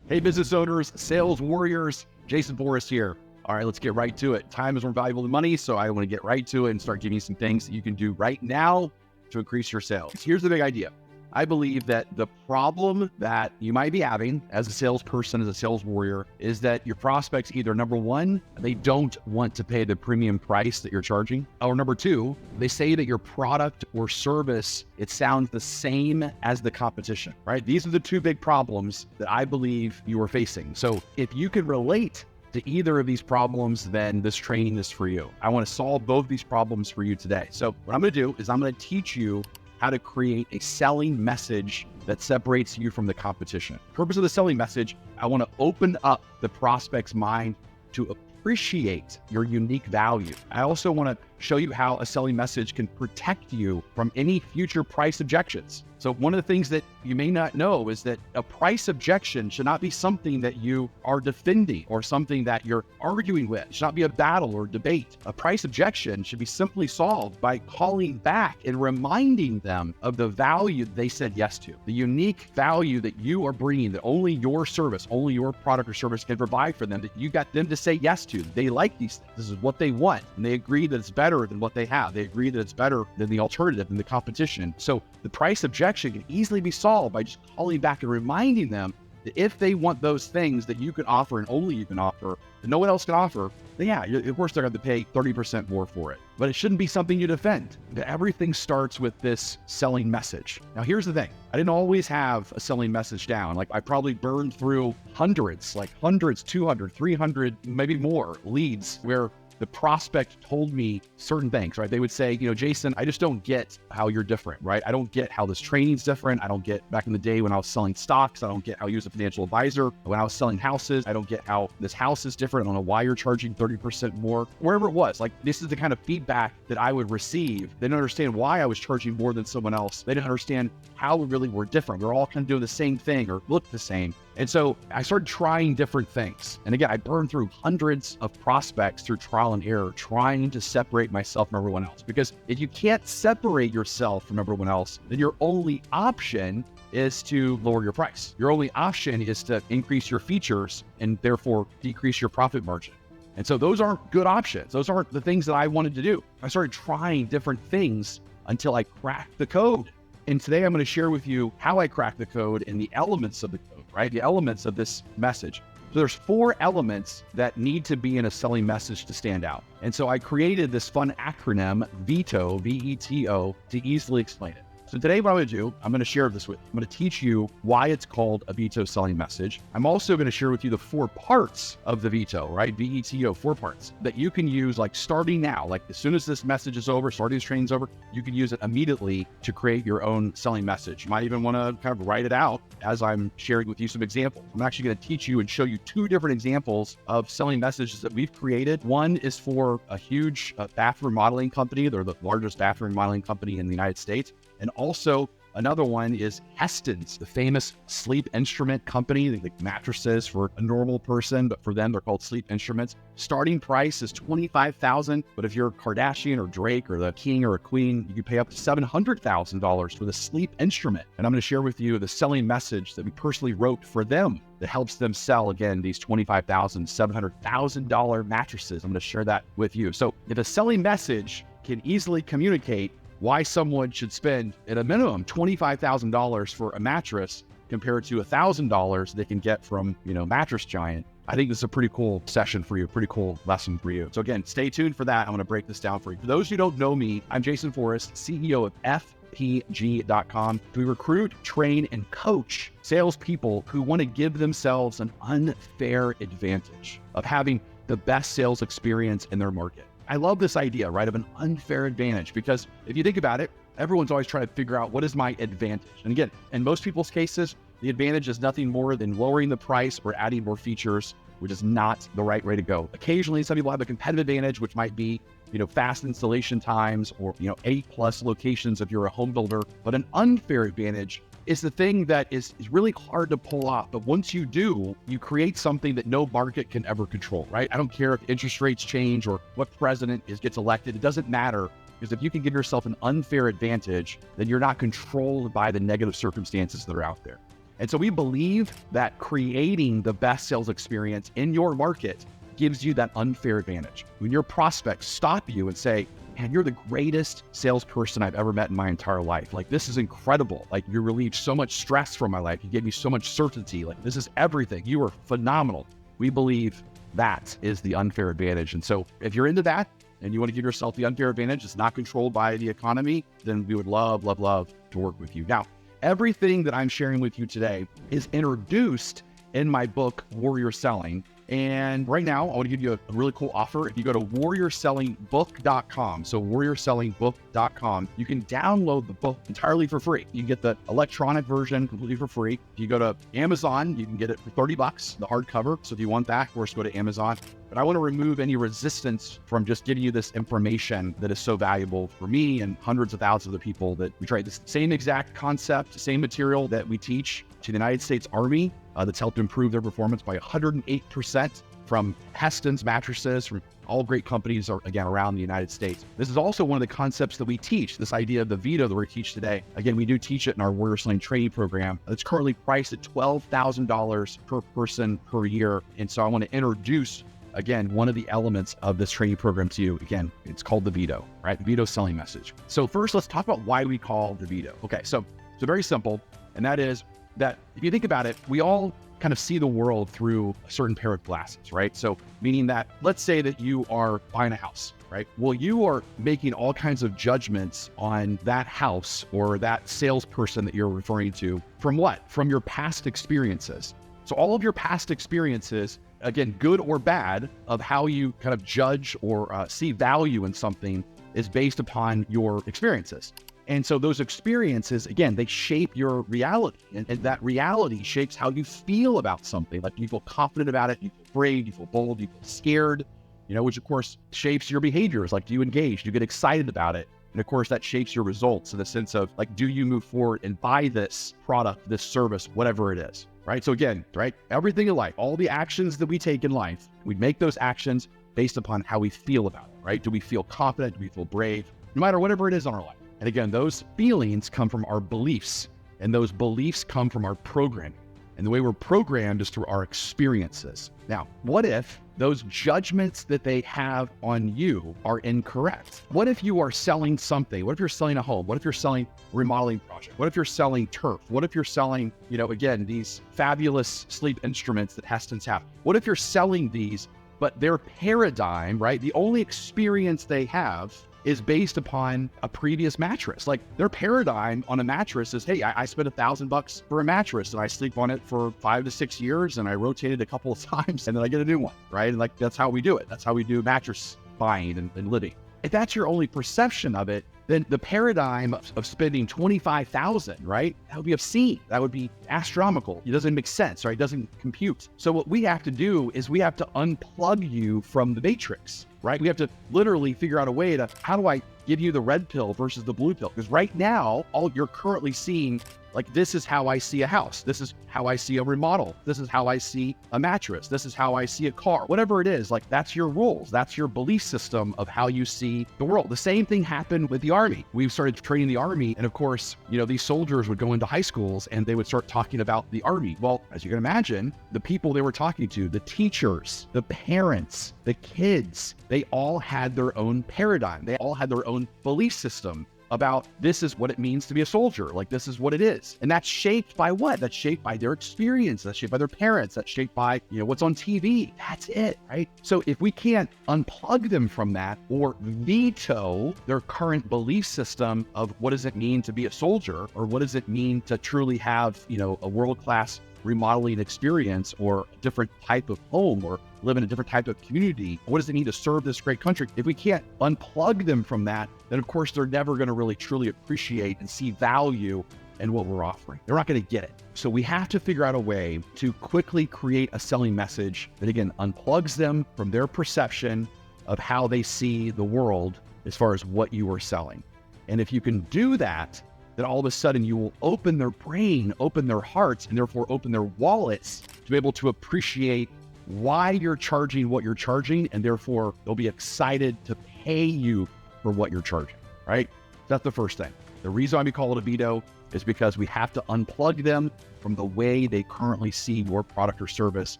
Hey, business owners, sales warriors, Jason Forrest here. All right, let's get right to it. Time is more valuable than money, so I want to get right to it and start giving you some things that you can do right now to increase your sales. Here's the big idea. I believe that the problem that you might be having as a salesperson, as a sales warrior, is that your prospects either, number one, they don't want to pay the premium price that you're charging, or number two, they say that your product or service, it sounds the same as the competition, right? These are the two big problems that I believe you are facing. So if you can relate to either of these problems, then this training is for you. I want to solve both these problems for you today. So what I'm going to do is I'm going to teach you how to create a selling message that separates you from the competition. The purpose of the selling message, I want to open up the prospect's mind to appreciate your unique value. I also want to show you how a selling message can protect you from any future price objections. So one of the things that you may not know is that a price objection should not be something that you are defending or something that you're arguing with. It should not be a battle or debate. A price objection should be simply solved by calling back and reminding them of the value they said yes to, the unique value that you are bringing, that only your service, only your product or service can provide for them, that you got them to say yes to. They like these things. This is what they want. And they agree that it's better than what they have. They agree that it's better than the alternative, than the competition. So the price objection can easily be solved by just calling back and reminding them that if they want those things that you can offer and only you can offer, that no one else can offer, then yeah, of course they're going to pay 30% more for it. But it shouldn't be something you defend. Everything starts with this selling message. Now here's the thing. I didn't always have a selling message down. Like I probably burned through hundreds, 200, 300, maybe more leads where the prospect told me certain things, right? They would say, Jason, I just don't get how you're different, right? I don't get how this training's different. I don't get back in the day when I was selling stocks. I don't get how you as a financial advisor. When I was selling houses, I don't get how this house is different. I don't know why you're charging 30% more, wherever it was. Like this is the kind of feedback that I would receive. They didn't understand why I was charging more than someone else. They didn't understand how we really were different. We're all kind of doing the same thing or look the same. And so I started trying different things. And again, I burned through hundreds of prospects through trial and error, trying to separate myself from everyone else. Because if you can't separate yourself from everyone else, then your only option is to lower your price. Your only option is to increase your features and therefore decrease your profit margin. And so those aren't good options. Those aren't the things that I wanted to do. I started trying different things until I cracked the code. And today I'm going to share with you how I cracked the code and the elements of the code, right? The elements of this message. So there's 4 elements that need to be in a selling message to stand out. And so I created this fun acronym, VETO, V-E-T-O, to easily explain it. So today what I'm going to do, I'm going to share this with you. I'm going to teach you why it's called a VETO selling message. I'm also going to share with you the 4 parts of the VETO, right? V-E-T-O, 4 parts that you can use like starting now, like as soon as this message is over, starting this training's over, you can use it immediately to create your own selling message. You might even want to kind of write it out as I'm sharing with you some examples. I'm actually going to teach you and show you 2 different examples of selling messages that we've created. One is for a huge bathroom remodeling company. They're the largest bathroom remodeling company in the United States. And also another one is Heston's, the famous sleep instrument company. They make mattresses for a normal person, but for them, they're called sleep instruments. Starting price is $25,000, but if you're Kardashian or Drake or the king or a queen, you can pay up to $700,000 for the sleep instrument. And I'm going to share with you the selling message that we personally wrote for them that helps them sell, again, these $25,000, $700,000 mattresses. I'm going to share that with you. So if a selling message can easily communicate why someone should spend at a minimum $25,000 for a mattress compared to $1,000 they can get from, Mattress Giant, I think this is a pretty cool session for you, pretty cool lesson for you. So again, stay tuned for that. I'm going to break this down for you. For those who don't know me, I'm Jason Forrest, CEO of FPG.com. We recruit, train, and coach salespeople who want to give themselves an unfair advantage of having the best sales experience in their market. I love this idea, right, of an unfair advantage, because if you think about it, everyone's always trying to figure out what is my advantage. And again, in most people's cases, the advantage is nothing more than lowering the price or adding more features, which is not the right way to go. Occasionally, some people have a competitive advantage, which might be, fast installation times or, 8+ locations if you're a home builder. But an unfair advantage is the thing that is really hard to pull off. But once you do, you create something that no market can ever control, right? I don't care if interest rates change or what president gets elected. It doesn't matter, because if you can give yourself an unfair advantage, then you're not controlled by the negative circumstances that are out there. And so we believe that creating the best sales experience in your market gives you that unfair advantage. When your prospects stop you and say, man, you're the greatest salesperson I've ever met in my entire life. Like, this is incredible. Like, you relieved so much stress from my life. You gave me so much certainty. Like, this is everything. You are phenomenal. We believe that is the unfair advantage. And so if you're into that and you want to give yourself the unfair advantage, it's not controlled by the economy, then we would love, love, love to work with you. Now, everything that I'm sharing with you today is introduced in my book, Warrior Selling. And right now, I want to give you a really cool offer. If you go to warriorsellingbook.com, so warriorsellingbook.com, you can download the book entirely for free. You can get the electronic version completely for free. If you go to Amazon, you can get it for $30, the hardcover. So if you want that, of course, go to Amazon. But I want to remove any resistance from just giving you this information that is so valuable for me and hundreds of thousands of people that we try this same exact concept, same material that we teach to the United States Army that's helped improve their performance by 108% from Heston's mattresses, from all great companies, again, around the United States. This is also one of the concepts that we teach, this idea of the VETO that we teach today. Again, we do teach it in our Warrior Selling training program. It's currently priced at $12,000 per person per year. And so I want to introduce, again, one of the elements of this training program to you. Again, it's called the VETO, right? The VETO selling message. So first, let's talk about why we call the VETO. Okay, so very simple, and that is that if you think about it, we all kind of see the world through a certain pair of glasses, right? So meaning that, let's say that you are buying a house, right? Well, you are making all kinds of judgments on that house or that salesperson that you're referring to from what? From your past experiences. So all of your past experiences, again, good or bad, of how you kind of judge or see value in something is based upon your experiences. And so those experiences, again, they shape your reality. And that reality shapes how you feel about something. Like, you feel confident about it, you feel brave, you feel bold, you feel scared, which of course shapes your behaviors. Like, do you engage? Do you get excited about it? And of course, that shapes your results in the sense of, like, do you move forward and buy this product, this service, whatever it is, right? So again, right, everything in life, all the actions that we take in life, we make those actions based upon how we feel about it, right? Do we feel confident? Do we feel brave? No matter whatever it is in our life. And again, those feelings come from our beliefs, and those beliefs come from our programming. And the way we're programmed is through our experiences. Now, what if those judgments that they have on you are incorrect? What if you are selling something? What if you're selling a home? What if you're selling a remodeling project? What if you're selling turf? What if you're selling, again, these fabulous sleep instruments that Heston's have? What if you're selling these, but their paradigm, right? The only experience they have is based upon a previous mattress. Like, their paradigm on a mattress is, hey, I spent $1,000 for a mattress and I sleep on it for 5 to 6 years and I rotate it a couple of times and then I get a new one, right? And like, that's how we do it. That's how we do mattress buying and living. If that's your only perception of it, then the paradigm of spending $25,000, right? That would be obscene. That would be astronomical. It doesn't make sense, right? It doesn't compute. So what we have to do is we have to unplug you from the matrix, right? We have to literally figure out a way to, how do I give you the red pill versus the blue pill? Because right now, all you're currently seeing, like, this is how I see a house. This is how I see a remodel. This is how I see a mattress. This is how I see a car. Whatever it is, like, that's your rules. That's your belief system of how you see the world. The same thing happened with the Army. We've started training the Army. And of course, these soldiers would go into high schools and they would start talking about the Army. Well, as you can imagine, the people they were talking to, the teachers, the parents, the kids, they all had their own paradigm. They all had their own belief system about, this is what it means to be a soldier. Like, this is what it is. And that's shaped by what? That's shaped by their experience. That's shaped by their parents. That's shaped by, what's on TV. That's it, right? So if we can't unplug them from that or veto their current belief system of what does it mean to be a soldier, or what does it mean to truly have, a world-class remodeling experience or a different type of home or live in a different type of community, what does it mean to serve this great country? If we can't unplug them from that, then of course they're never going to really truly appreciate and see value in what we're offering. They're not going to get it. So we have to figure out a way to quickly create a selling message that, again, unplugs them from their perception of how they see the world as far as what you are selling. And if you can do that, then all of a sudden you will open their brain, open their hearts, and therefore open their wallets to be able to appreciate why you're charging what you're charging, and therefore they'll be excited to pay you for what you're charging, right? That's the first thing. The reason why we call it a VETO is because we have to unplug them from the way they currently see your product or service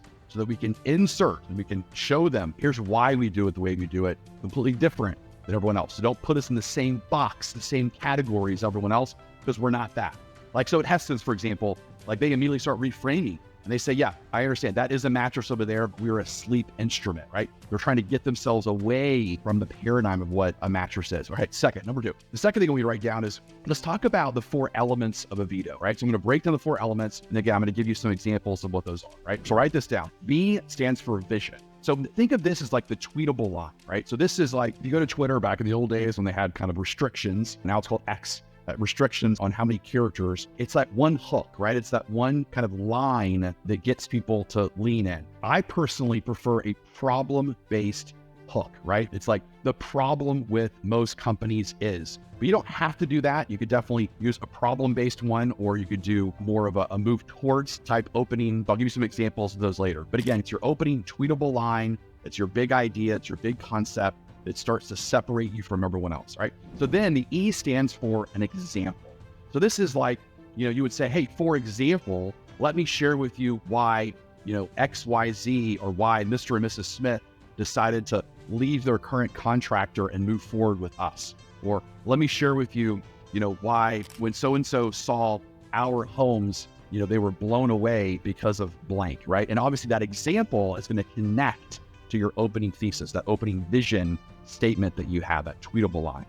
so that we can insert and we can show them, here's why we do it the way we do it, completely different than everyone else. So don't put us in the same box, the same category as everyone else, because we're not that. Like, so at Heston's, for example, like they immediately start reframing and they say, yeah, I understand that is a mattress over there. We're a sleep instrument, right? They're trying to get themselves away from the paradigm of what a mattress is, right? Second, number two, the second thing we write down is, let's talk about the 4 elements of a VETO, right? So I'm going to break down the 4 elements. And again, I'm going to give you some examples of what those are, right? So write this down. V stands for vision. So think of this as like the tweetable line, right? So this is like, you go to Twitter back in the old days when they had kind of restrictions. Now it's called X. Restrictions on how many characters. It's that one hook, right? It's that one kind of line that gets people to lean in. I personally prefer a problem-based hook, right? It's like the problem with most companies is, but you don't have to do that. You could definitely use a problem-based one, or you could do more of a move towards type opening. I'll give you some examples of those later. But again, it's your opening tweetable line. It's your big idea. It's your big concept that starts to separate you from everyone else, right? So then the E stands for an example. So this is like, you would say, hey, for example, let me share with you why, XYZ or why Mr. and Mrs. Smith decided to leave their current contractor and move forward with us. Or let me share with you, why when so-and-so saw our homes, they were blown away because of blank, right? And obviously that example is going to connect to your opening thesis, that opening vision statement that you have, that tweetable line.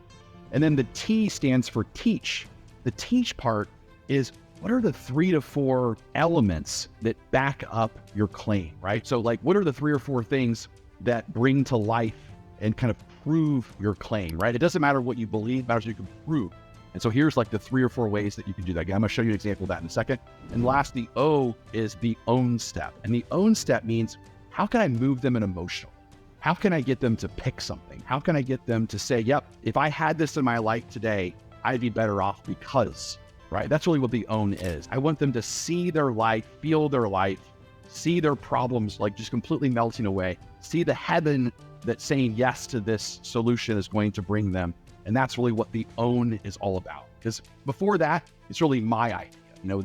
And then the T stands for teach. The teach part is, what are the 3 to 4 elements that back up your claim, right? So like, what are the 3 or 4 things that bring to life and kind of prove your claim, right? It doesn't matter what you believe, it matters what you can prove. And so here's like the 3 or 4 ways that you can do that. Again, I'm gonna show you an example of that in a second. And last, the O is the own step. And the own step means, how can I move them in emotional? How can I get them to pick something? How can I get them to say, yep, if I had this in my life today, I'd be better off because, right? That's really what the own is. I want them to see their life, feel their life, see their problems like just completely melting away, see the heaven that saying yes to this solution is going to bring them. And that's really what the own is all about. Because before that, it's really my idea.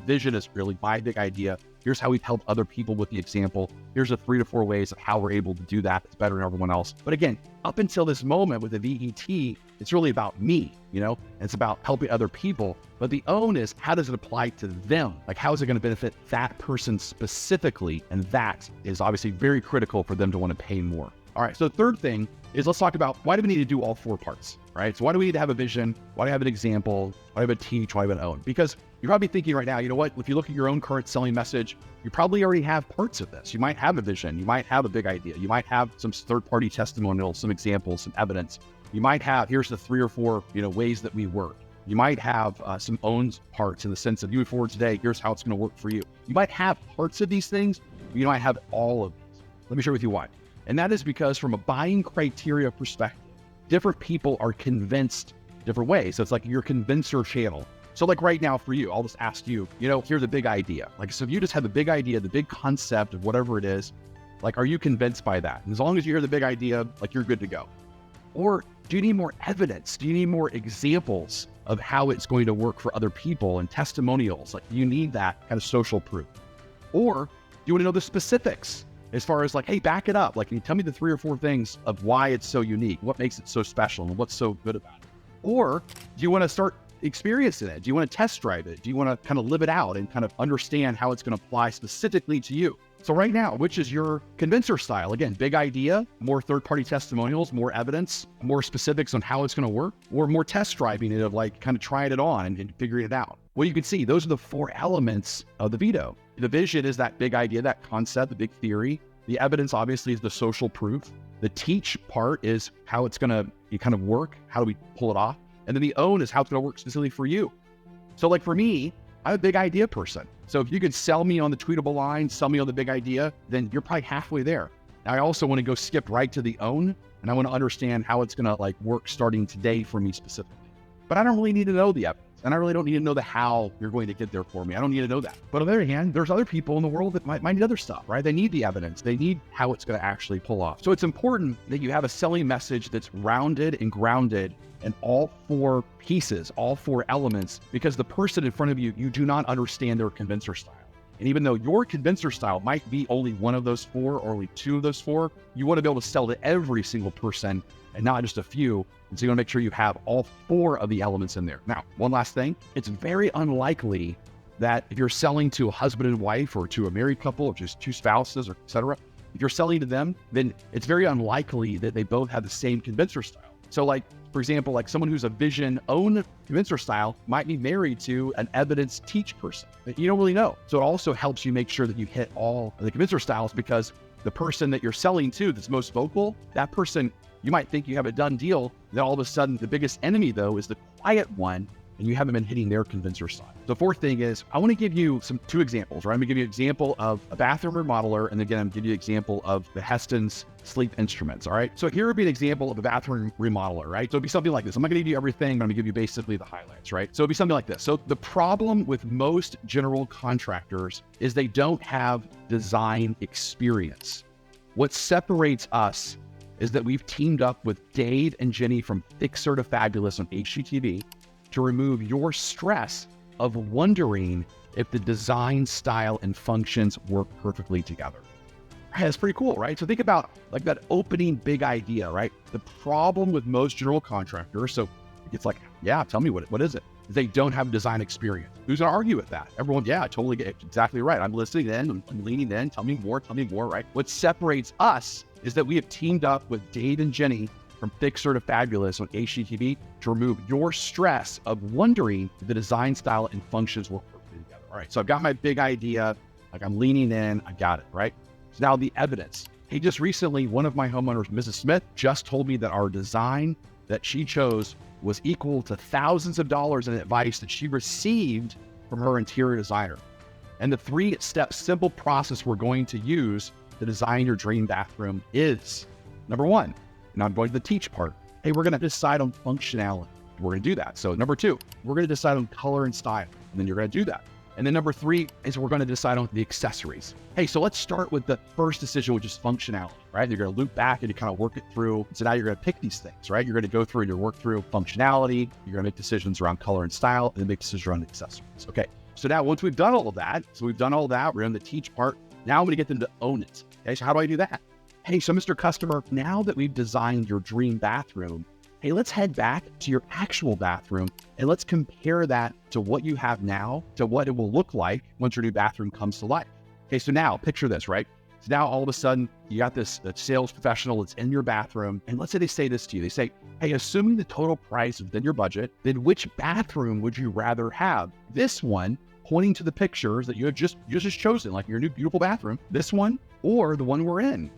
Vision is really my big idea. Here's how we've helped other people with the example. Here's the 3 to 4 ways of how we're able to do that. It's better than everyone else. But again, up until this moment with the VET, it's really about me, and it's about helping other people. But the own is, how does it apply to them? Like, how is it going to benefit that person specifically? And that is obviously very critical for them to want to pay more. All right, so the third thing is, let's talk about, why do we need to do all 4 parts, right? So why do we need to have a vision? Why do I have an example? Why do I have a teach? Why do I have an own? Because you're probably thinking right now, if you look at your own current selling message, you probably already have parts of this. You might have a vision. You might have a big idea. You might have some third-party testimonials, some examples, some evidence. You might have, here's the 3 or 4, ways that we work. You might have some owns parts in the sense of, you move forward today, here's how it's going to work for you. You might have parts of these things, but you might have all of these. Let me share with you why. And that is because from a buying criteria perspective, different people are convinced different ways. So it's like your convincer channel. So like right now for you, I'll just ask you, here's a big idea. Like, so if you just have the big idea, the big concept of whatever it is, like, are you convinced by that? And as long as you hear the big idea, like, you're good to go. Or do you need more evidence? Do you need more examples of how it's going to work for other people and testimonials? Like, you need that kind of social proof. Or do you want to know the specifics? As far as like, hey, back it up. Like, can you tell me the 3 or 4 things of why it's so unique? What makes it so special and what's so good about it? Or do you want to start experiencing it? Do you want to test drive it? Do you want to kind of live it out and kind of understand how it's going to apply specifically to you? So right now, which is your convincer style? Again, big idea, more third-party testimonials, more evidence, more specifics on how it's going to work, or more test driving it of like kind of trying it on and figuring it out. Well, you can see those are the 4 elements of the VETO. The vision is that big idea, that concept, the big theory. The evidence obviously is the social proof. The teach part is how it's going to kind of work. How do we pull it off? And then the own is how it's going to work specifically for you. So like for me, I'm a big idea person. So if you could sell me on the tweetable line, sell me on the big idea, then you're probably halfway there. Now I also want to go skip right to the own, and I want to understand how it's going to like work starting today for me specifically. But I don't really need to know the evidence. And I really don't need to know the how you're going to get there for me. I don't need to know that. But on the other hand, there's other people in the world that might need other stuff, right? They need the evidence. They need how it's going to actually pull off. So it's important that you have a selling message that's rounded and grounded in all four pieces, all four elements, because the person in front of you, you do not understand their convincer style. And even though your convincer style might be only one of those four or only two of those four, you want to be able to sell to every single person and not just a few. And so you want to make sure you have all four of the elements in there. Now, one last thing, it's very unlikely that if you're selling to a husband and wife or to a married couple or just two spouses or et cetera, if you're selling to them, then it's very unlikely that they both have the same convincer style. So like, for example, like someone who's a vision own convincer style might be married to an evidence teach person that you don't really know. So it also helps you make sure that you hit all of the convincer styles, because the person that you're selling to that's most vocal, that person, you might think you have a done deal. Then all of a sudden, the biggest enemy though is the quiet one, and you haven't been hitting their convincer style. The fourth thing is, I want to give you two examples, right? I'm gonna give you an example of a bathroom remodeler, and again, I'm gonna give you an example of the Heston's sleep instruments, all right? So here would be an example of a bathroom remodeler, right? So it'd be something like this. I'm not gonna give you everything, I'm gonna give you basically the highlights, right? So it'd be something like this. So the problem with most general contractors is they don't have design experience. What separates us is that we've teamed up with Dave and Jenny from Fixer to Fabulous on HGTV to remove your stress of wondering if the design style and functions work perfectly together. Right, that's pretty cool, right? So think about like that opening big idea, right? The problem with most general contractors, so it's like, yeah, tell me what is it? They don't have design experience. Who's gonna argue with that? Everyone, yeah, I totally get it. Exactly right. I'm listening in, I'm leaning in, tell me more, right? What separates us is that we have teamed up with Dave and Jenny from Fixer to Fabulous on HGTV to remove your stress of wondering if the design style and functions work perfectly together. All right, so I've got my big idea, like I'm leaning in, I got it, right? So now the evidence. Hey, just recently, one of my homeowners, Mrs. Smith, just told me that our design that she chose was equal to thousands of dollars in advice that she received from her interior designer. And the 3-step simple process we're going to use to design your dream bathroom is, number 1, and I'm going to the teach part. Hey, we're gonna decide on functionality. We're gonna do that. So number 2, we're gonna decide on color and style, and then you're gonna do that. And then number 3 is we're gonna decide on the accessories. Hey, so let's start with the first decision, which is functionality, right? You're gonna loop back and you kind of work it through. So now you're gonna pick these things, right? You're gonna go through and you work through functionality. You're gonna make decisions around color and style, and then make decisions around accessories. Okay, so now once we've done all of that, we're in the teach part. Now I'm gonna get them to own it. Okay, so how do I do that? Hey, so Mr. Customer, now that we've designed your dream bathroom, hey, let's head back to your actual bathroom and let's compare that to what you have now to what it will look like once your new bathroom comes to life. Okay, so now picture this, right? So now all of a sudden you got this sales professional that's in your bathroom, and let's say they say this to you. They say, hey, assuming the total price is within your budget, then which bathroom would you rather have? This one, pointing to the pictures that you have just chosen, like your new beautiful bathroom, this one or the one we're in.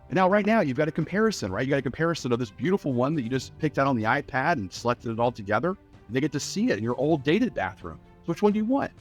And now, right now, you've got a comparison, right? You got a comparison of this beautiful one that you just picked out on the iPad and selected it all together. And they get to see it in your old dated bathroom. So which one do you want?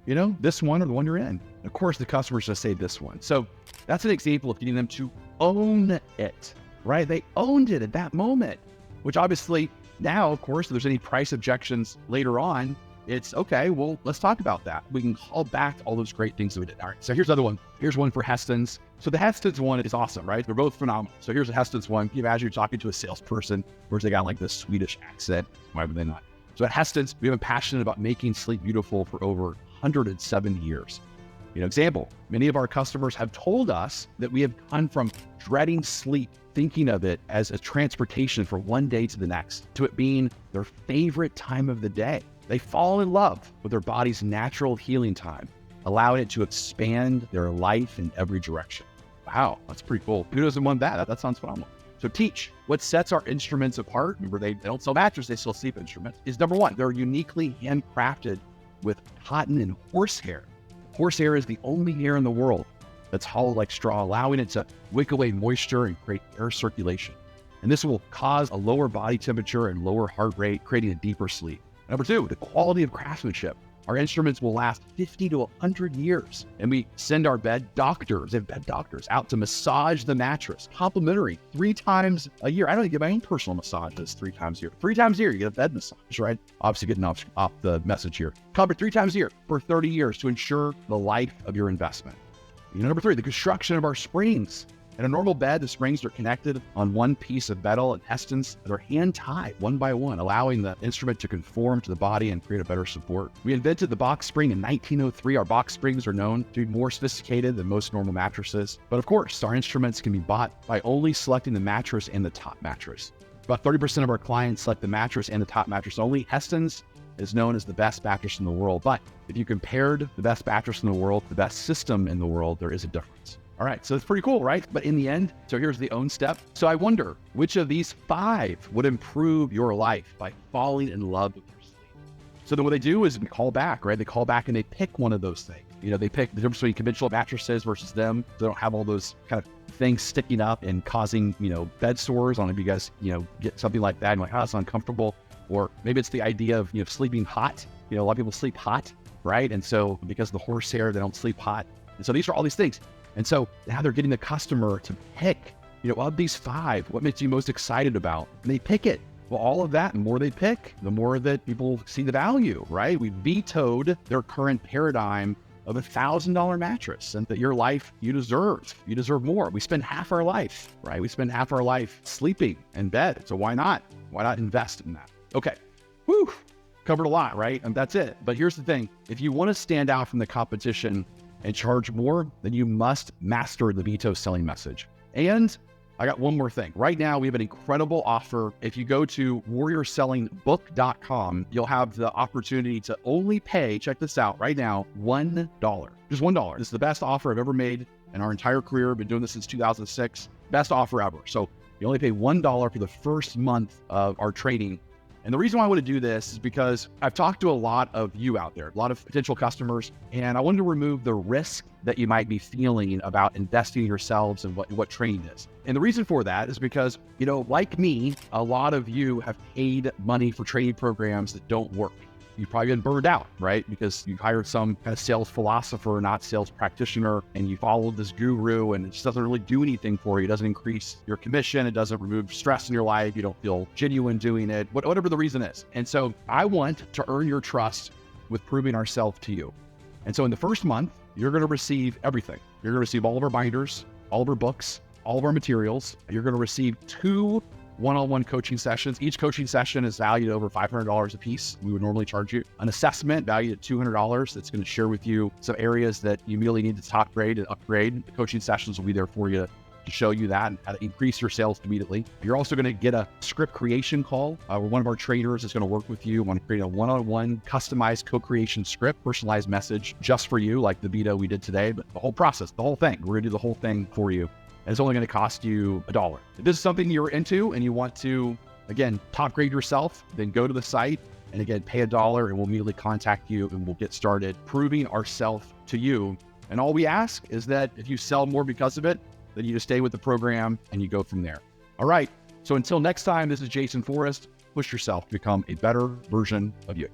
You know, this one or the one you're in? And of course, the customers just say this one. So that's an example of getting them to own it, right? They owned it at that moment, which obviously now, of course, if there's any price objections later on, it's okay, well, let's talk about that. We can call back all those great things that we did. All right, so here's another one. Here's one for Heston's. So the Heston's one is awesome, right? They're both phenomenal. So here's a Heston's one. Can you imagine you're talking to a salesperson, where they got like this Swedish accent? Why would they not? So at Heston's, we've been passionate about making sleep beautiful for over 107 years. You know, example, many of our customers have told us that we have gone from dreading sleep, thinking of it as a transportation from one day to the next, to it being their favorite time of the day. They fall in love with their body's natural healing time, allowing it to expand their life in every direction. Wow, that's pretty cool. Who doesn't want that? That sounds phenomenal. So teach. What sets our instruments apart, remember they don't sell mattresses, they sell sleep instruments, is number 1, they're uniquely handcrafted with cotton and horsehair. Horsehair is the only hair in the world that's hollow like straw, allowing it to wick away moisture and create air circulation. And this will cause a lower body temperature and lower heart rate, creating a deeper sleep. Number 2, the quality of craftsmanship. Our instruments will last 50 to 100 years. And we send our bed doctors out to massage the mattress, complimentary 3 times a year. I don't get my own personal massages 3 times a year. 3 times a year, you get a bed massage, right? Obviously getting off the message here. Covered 3 times a year for 30 years to ensure the life of your investment. Number 3, the construction of our springs. In a normal bed, the springs are connected on one piece of metal and hestons that are hand-tied one by one, allowing the instrument to conform to the body and create a better support. We invented the box spring in 1903. Our box springs are known to be more sophisticated than most normal mattresses. But of course, our instruments can be bought by only selecting the mattress and the top mattress. About 30% of our clients select the mattress and the top mattress only. Heston's is known as the best mattress in the world. But if you compared the best mattress in the world, the best system in the world, there is a difference. All right, so it's pretty cool, right? But in the end, so here's the own step. So I wonder, which of these 5 would improve your life by falling in love with your sleep? So then what they do is they call back, right? They call back and they pick one of those things. They pick the difference between conventional mattresses versus them. They don't have all those kind of things sticking up and causing, bed sores. I don't know if you guys, get something like that and like, oh, it's uncomfortable. Or maybe it's the idea of, sleeping hot. A lot of people sleep hot, right? And so because of the horsehair, they don't sleep hot. And so these are all these things. And so now they're getting the customer to pick, of these 5, what makes you most excited about? And they pick it. Well, all of that, the more they pick, the more that people see the value, right? We vetoed their current paradigm of $1,000 mattress and that your life, you deserve more. We spend half our life, right? We spend half our life sleeping in bed. So why not? Why not invest in that? Okay. Whew. Covered a lot, right? And that's it. But here's the thing. If you want to stand out from the competition and charge more, then you must master the VETO selling message. And I got one more thing. Right now, we have an incredible offer. If you go to warriorsellingbook.com, you'll have the opportunity to only pay, check this out right now, $1. Just $1. This is the best offer I've ever made in our entire career. I've been doing this since 2006. Best offer ever. So you only pay $1 for the first month of our training. And the reason why I want to do this is because I've talked to a lot of you out there, a lot of potential customers, and I wanted to remove the risk that you might be feeling about investing in yourselves and what training is. And the reason for that is because, like me, a lot of you have paid money for training programs that don't work. You've probably been burned out, right? Because you hired some kind of sales philosopher, not sales practitioner, and you followed this guru and it just doesn't really do anything for you. It doesn't increase your commission. It doesn't remove stress in your life. You don't feel genuine doing it, whatever the reason is. And so I want to earn your trust with proving ourselves to you. And so in the first month, you're going to receive everything. You're going to receive all of our binders, all of our books, all of our materials. You're going to receive 2 one-on-one coaching sessions. Each coaching session is valued at over $500 a piece. We would normally charge you an assessment valued at $200 that's going to share with you some areas that you really need to top grade and upgrade. The coaching sessions will be there for you to show you that and how to increase your sales immediately. You're also going to get a script creation call where one of our trainers is going to work with you on creating a one-on-one customized co-creation script, personalized message just for you, like the VETO we did today. But the whole process, the whole thing, we're going to do the whole thing for you. And it's only going to cost you $1. If this is something you're into and you want to, again, top grade yourself, then go to the site and again, pay $1 and we'll immediately contact you and we'll get started proving ourselves to you. And all we ask is that if you sell more because of it, then you just stay with the program and you go from there. All right. So until next time, this is Jason Forrest. Push yourself to become a better version of you.